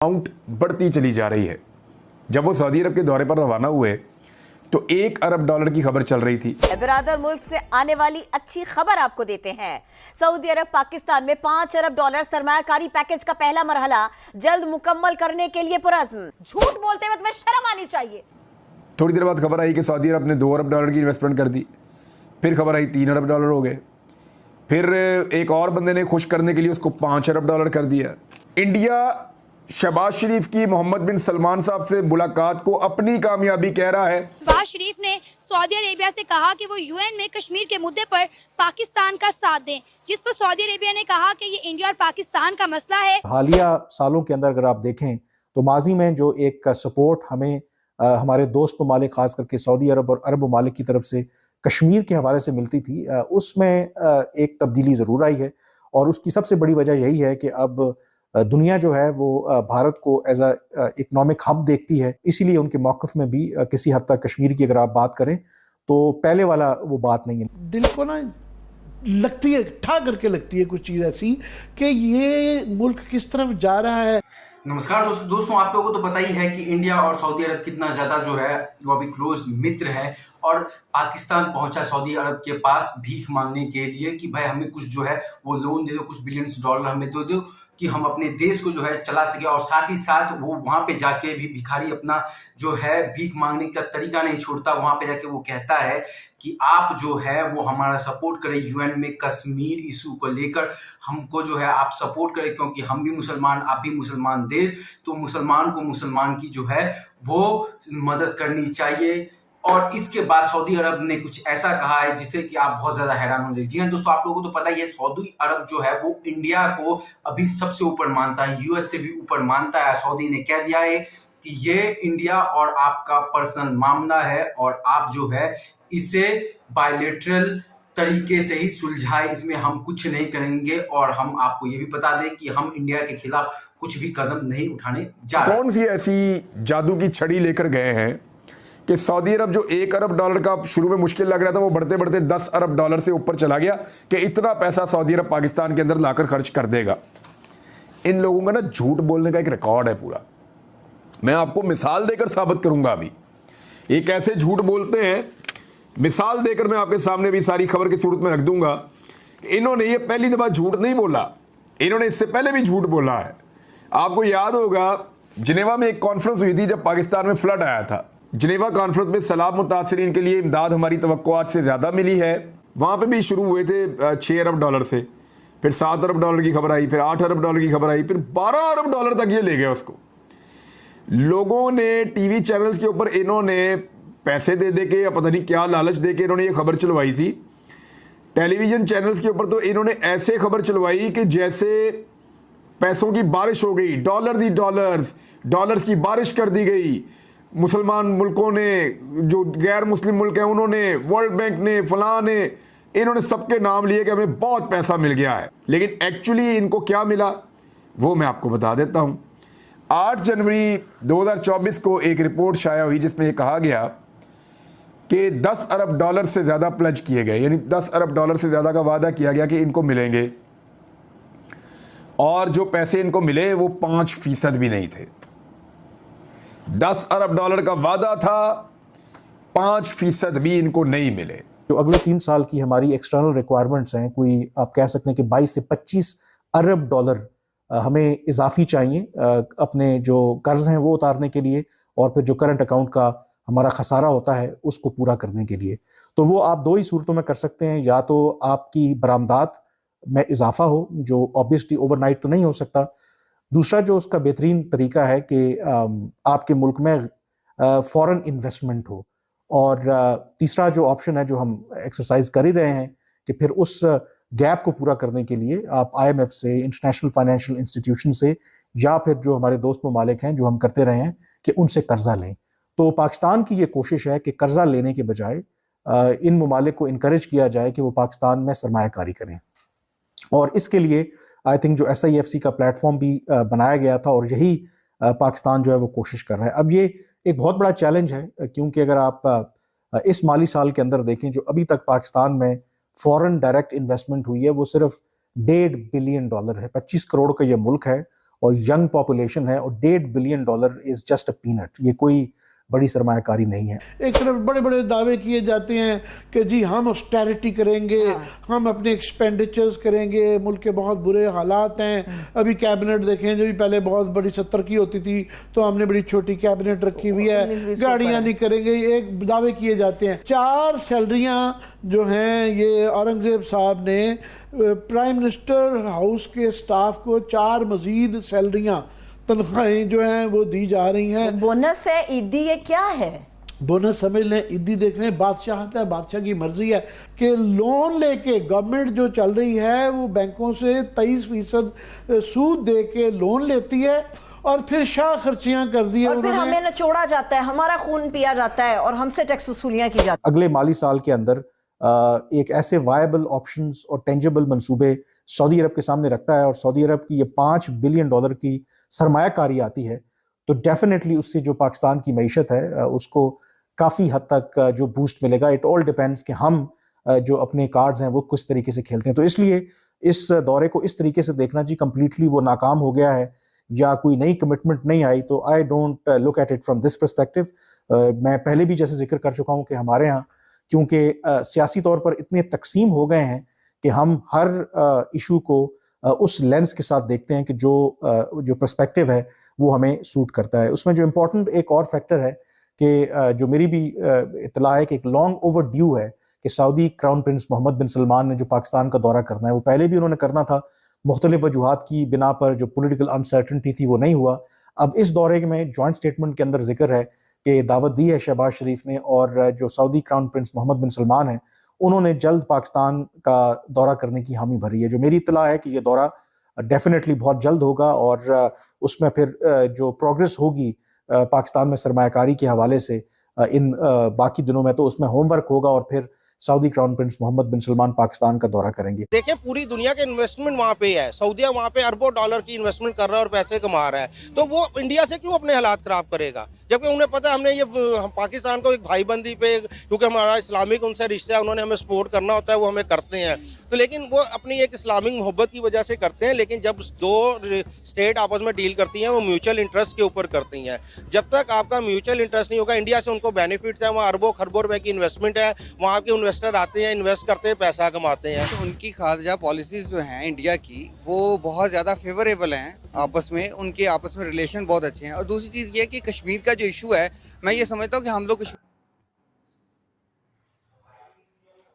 Amount बढ़ती चली जा रही है। जब वो सऊदी अरब के दौरे पर रवाना हुए तो $1 अरब की खबर चल रही थी। बिरादर मुल्क से आने वाली अच्छी खबर आपको देते हैं। सऊदी अरब पाकिस्तान में $5 अरब सरमायाकारी पैकेज का पहला मरहला जल्द मुकम्मल करने के लिए पुरज़्म। झूठ बोलते हुए तुम्हें शर्म आनी चाहिए। थोड़ी देर बाद खबर आई कि सऊदी अरब ने $2 अरब की इन्वेस्टमेंट कर दी। फिर खबर आई $3 अरब हो गए। फिर एक और बंदे ने खुश करने के लिए उसको $5 अरब कर दिया। इंडिया शहबाज शरीफ की मोहम्मद बिन सलमान साहब से मुलाकात को अपनी कामयाबी कह रहा है। शहबाज शरीफ ने सऊदी अरेबिया से कहा कि वो यूएन में कश्मीर के मुद्दे पर पाकिस्तान का साथ दें, जिस पर सऊदी अरेबिया ने कहा कि ये इंडिया और पाकिस्तान का मसला है। हालिया सालों के अंदर अगर आप देखें तो माजी में जो एक सपोर्ट हमें हमारे दोस्त ममालिक खास करके सऊदी अरब और अरब ममालिक की तरफ से कश्मीर के हवाले से मिलती थी, उसमें एक तब्दीली ज़रूर आई है। और उसकी सबसे बड़ी वजह यही है कि अब दुनिया जो है वो भारत को एज अ इकोनॉमिक हब देखती है। इसीलिए उनके मौक़िफ़ में भी किसी हद तक कश्मीर की अगर आप बात करें तो पहले वाला वो बात नहीं है। दिल को ना लगती है, ठा करके लगती है कुछ चीज़ ऐसी कि ये मुल्क किस तरफ जा रहा है। नमस्कार दोस्तों, आप लोगों को तो पता ही है कि इंडिया और सऊदी अरब कितना ज़्यादा जो है वो अभी क्लोज मित्र है। और पाकिस्तान पहुंचा सऊदी अरब के पास भीख मांगने के लिए कि भाई हमें कुछ जो है वो लोन दे दो, कुछ बिलियंस डॉलर हमें दे दो कि हम अपने देश को जो है चला सके। और साथ ही साथ वो वहाँ पे जाके भी भिखारी अपना जो है भीख मांगने का तरीका नहीं छोड़ता। वहाँ पे जाके वो कहता है कि आप जो है वो हमारा सपोर्ट करें यूएन में कश्मीर इशू को लेकर, हमको जो है आप सपोर्ट करें क्योंकि हम भी मुसलमान, आप भी मुसलमान देश, तो मुसलमान को मुसलमान की जो है वो मदद करनी चाहिए। और इसके बाद सऊदी अरब ने कुछ ऐसा कहा है जिससे कि आप बहुत ज्यादा हैरान हो जाएंगे। जी हाँ दोस्तों, आप लोगों को तो पता ही है सऊदी अरब जो है वो इंडिया को अभी सबसे ऊपर मानता है, यूएस से भी ऊपर मानता है। सऊदी ने कह दिया है कि ये इंडिया और आपका पर्सनल मामला है और आप जो है इसे बायलैटरल तरीके से ही सुलझाए, इसमें हम कुछ नहीं करेंगे। और हम आपको ये भी बता दें कि हम इंडिया के खिलाफ कुछ भी कदम नहीं उठाने जा रहे। कौन सी ऐसी जादू की छड़ी लेकर गए हैं कि सऊदी अरब जो $1 अरब का शुरू में मुश्किल लग रहा था वो बढ़ते बढ़ते $10 अरब से ऊपर चला गया कि इतना पैसा सऊदी अरब पाकिस्तान के अंदर लाकर खर्च कर देगा। इन लोगों का ना झूठ बोलने का एक रिकॉर्ड है पूरा। मैं आपको मिसाल देकर साबित करूंगा। अभी ये कैसे झूठ बोलते हैं, मिसाल देकर मैं आपके सामने भी सारी खबर की सूरत में रख दूंगा। इन्होंने ये पहली दफा झूठ नहीं बोला, इन्होंने इससे पहले भी झूठ बोला है। आपको याद होगा जिनेवा में एक कॉन्फ्रेंस हुई थी जब पाकिस्तान में फ्लड आया था। जिनेवा कॉन्फ्रेंस में सैलाब मुतासरीन के लिए इमदाद हमारी तवक्कुआत से ज़्यादा मिली है। वहाँ पे भी शुरू हुए थे $6 अरब से, फिर $7 अरब की खबर आई, फिर $8 अरब की खबर आई, फिर $12 अरब तक ये ले गए उसको। लोगों ने टीवी चैनल्स के ऊपर इन्होंने पैसे दे दे के या पता नहीं क्या लालच दे के इन्होंने ये खबर चलवाई थी। टेलीविज़न चैनल्स के ऊपर तो इन्होंने ऐसे खबर चलवाई कि जैसे पैसों की बारिश हो गई, डॉलर्स की बारिश कर दी गई। मुसलमान मुल्कों ने, जो गैर मुस्लिम मुल्क हैं उन्होंने, वर्ल्ड बैंक ने, फलां ने, इन्होंने सबके नाम लिए कि हमें बहुत पैसा मिल गया है। लेकिन एक्चुअली इनको क्या मिला वो मैं आपको बता देता हूं। 8 जनवरी 2024 को एक रिपोर्ट शाया हुई जिसमें यह कहा गया कि $10 अरब से ज़्यादा प्लज किए गए, यानी $10 अरब से ज़्यादा का वादा किया गया कि इनको मिलेंगे। और जो पैसे इनको मिले वो 5% भी नहीं थे। $10 अरब का वादा था, 5% भी इनको नहीं मिले। जो अगले 3 साल की हमारी एक्सटर्नल रिक्वायरमेंट्स हैं, कोई आप कह सकते हैं कि $22 से $25 अरब हमें इजाफी चाहिए अपने जो कर्ज हैं वो उतारने के लिए, और फिर जो करंट अकाउंट का हमारा खसारा होता है उसको पूरा करने के लिए। तो वो आप 2 ही सूरतों में कर सकते हैं, या तो आपकी बरामदात में इजाफा हो, जो ऑब्वियसली ओवरनाइट तो नहीं हो सकता। दूसरा जो उसका बेहतरीन तरीका है कि आपके मुल्क में फॉरेन इन्वेस्टमेंट हो। और तीसरा जो ऑप्शन है जो हम एक्सरसाइज कर ही रहे हैं कि फिर उस गैप को पूरा करने के लिए आप IMF से, इंटरनेशनल फाइनेंशियल इंस्टीट्यूशन से, या फिर जो हमारे दोस्त ममालिक हैं जो हम करते रहे हैं कि उनसे कर्जा लें। तो पाकिस्तान की ये कोशिश है कि कर्जा लेने के बजाय इन ममालिक को इनकरेज किया जाए कि वो पाकिस्तान में सरमायाकारी करें। और इसके लिए आई थिंक जो SIFC का प्लेटफॉर्म भी बनाया गया था, और यही पाकिस्तान जो है वो कोशिश कर रहा है। अब ये एक बहुत बड़ा चैलेंज है, क्योंकि अगर आप इस माली साल के अंदर देखें जो अभी तक पाकिस्तान में फॉरेन डायरेक्ट इन्वेस्टमेंट हुई है वो सिर्फ $1.5 बिलियन है। 25 करोड़ का ये मुल्क है और यंग पॉपुलेशन है, और $1.5 billion is just a peanut. ये कोई बड़ी सरमायाकारी नहीं है। एक तरफ बड़े बड़े दावे किए जाते हैं कि जी हम ऑस्टेरिटी करेंगे, हम अपने एक्सपेंडिचर्स करेंगे, मुल्क के बहुत बुरे हालात हैं। अभी कैबिनेट देखें, जो भी पहले बहुत बड़ी 70 की होती थी तो हमने बड़ी छोटी कैबिनेट रखी हुई है, गाड़ियां नहीं करेंगे, एक दावे किए जाते हैं। 4 सैलरियां जो हैं ये औरंगजेब साहब ने प्राइम मिनिस्टर हाउस के स्टाफ को 4 मजीद सैलरियां, तनख्वाहें जो हैं वो दी जा रही हैं। बोनस है, ईदी, ये क्या है? बोनस समझ लें, ईदी देख लें, बादशाह है, बादशाह की मर्जी है कि लोन लेके गवर्नमेंट जो चल रही है वो बैंकों से 23% सूद दे के लोन लेती है और फिर शाह खर्चियां कर दी है और फिर हमें नचोड़ा जाता है, हमारा खून पिया जाता है और हमसे टैक्स वसूलियां की जाती है। अगले माली साल के अंदर एक ऐसे वायबल ऑप्शंस और टेंजिबल मंसूबे सऊदी अरब के सामने रखता है, और सऊदी अरब की ये $5 बिलियन की सरमायाकारी आती है, तो डेफिनेटली उससे जो पाकिस्तान की मईशत है उसको काफ़ी हद तक जो बूस्ट मिलेगा। इट ऑल डिपेंड्स कि हम जो अपने कार्ड्स हैं वो किस तरीके से खेलते हैं। तो इसलिए इस दौरे को इस तरीके से देखना जी कंप्लीटली वो नाकाम हो गया है या कोई नई कमिटमेंट नहीं आई, तो I don't look at it from this perspective. मैं पहले भी जैसे जिक्र कर चुका हूँ कि हमारे यहाँ क्योंकि सियासी तौर पर इतने तकसीम हो गए हैं कि हम हर इशू को उस लेंस के साथ देखते हैं कि जो पर्सपेक्टिव है वो हमें सूट करता है। उसमें जो इम्पोर्टेंट एक और फैक्टर है कि जो मेरी भी इत्तला है कि एक लॉन्ग ओवर ड्यू है कि सऊदी क्राउन प्रिंस मोहम्मद बिन सलमान ने जो पाकिस्तान का दौरा करना है, वो पहले भी उन्होंने करना था, मुख्तलिफ वजूहात की बिना पर जो पॉलिटिकल अनसर्टनिटी थी वो नहीं हुआ। अब इस दौरे में जॉइंट स्टेटमेंट के अंदर जिक्र है कि दावत दी है शहबाज शरीफ ने, और जो सऊदी क्राउन प्रिंस मोहम्मद बिन सलमान है उन्होंने जल्द पाकिस्तान का दौरा करने की हामी भरी है। जो मेरी इत्तला है कि ये दौरा डेफिनेटली बहुत जल्द होगा, और उसमें फिर जो प्रोग्रेस होगी पाकिस्तान में सरमायाकारी के हवाले से इन बाकी दिनों में, तो उसमें होमवर्क होगा, और फिर सऊदी क्राउन प्रिंस मोहम्मद बिन सलमान पाकिस्तान का दौरा करेंगे। देखिए पूरी दुनिया के इन्वेस्टमेंट वहाँ पे है, सऊदिया वहाँ पे अरबों डॉलर की इन्वेस्टमेंट कर रहा है और पैसे कमा रहा है, तो वो इंडिया से क्यों अपने हालात खराब करेगा, जबकि उन्हें पता है हमने ये पाकिस्तान को एक भाईबंदी पे, क्योंकि हमारा इस्लामिक उनसे रिश्ता है, उन्होंने हमें सपोर्ट करना होता है, वो हमें करते हैं। तो लेकिन वो अपनी एक इस्लामिक मोहब्बत की वजह से करते हैं, लेकिन जब 2 स्टेट आपस में डील करती हैं वो म्यूचुअल इंटरेस्ट के ऊपर करती हैं। जब तक आपका म्यूचुअल इंटरेस्ट नहीं होगा, इंडिया से उनको बेनिफिट है, वहाँ अरबों खरबों रुपए की इन्वेस्टमेंट है, वहाँ के इन्वेस्टर आते हैं, इन्वेस्ट करते हैं, पैसा कमाते हैं। तो उनकी खारजा पॉलिसीज जो हैं इंडिया की वो बहुत ज़्यादा फेवरेबल हैं, आपस में उनके आपस में रिलेशन बहुत अच्छे हैं। और दूसरी चीज़ ये कि कश्मीर का जो इशू है, मैं ये समझता हूँ कि हम लोग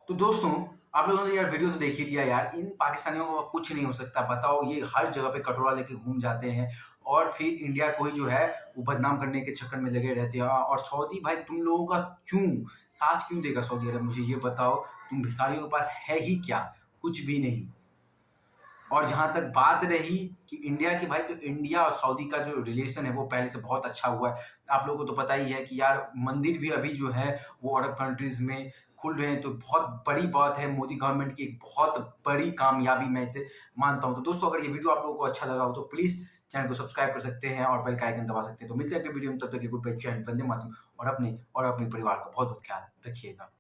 तो दोस्तों आप लोगों ने यार वीडियो तो देख ही लिया यार, इन पाकिस्तानियों को कुछ नहीं हो सकता। बताओ, ये हर जगह पे कटोरा लेके घूम जाते हैं और फिर इंडिया को ही जो है वो बदनाम करने के चक्कर में लगे रहते हैं। और सऊदी भाई तुम लोगों का क्यों साथ क्यों देगा सऊदी अरब, मुझे ये बताओ। तुम भिखारियों के पास है ही क्या, कुछ भी नहीं। और जहां तक बात रही कि इंडिया की, भाई तो इंडिया और सऊदी का जो रिलेशन है वो पहले से बहुत अच्छा हुआ है। आप लोगों को तो पता ही है कि यार मंदिर भी अभी जो है वो अरब कंट्रीज में खुल रहे हैं, तो बहुत बड़ी बात है, मोदी गवर्नमेंट की एक बहुत बड़ी कामयाबी मैं इसे मानता हूं। तो दोस्तों अगर ये वीडियो आप लोगों को अच्छा लगा हो तो प्लीज चैनल को सब्सक्राइब कर सकते हैं और बेल का आइकन दबा सकते हैं। तो मिलते हैं अगले वीडियो में, तब तक गुड बाय, जय हिंद, वंदे मातरम, और अपने परिवार का बहुत बहुत ख्याल रखिएगा।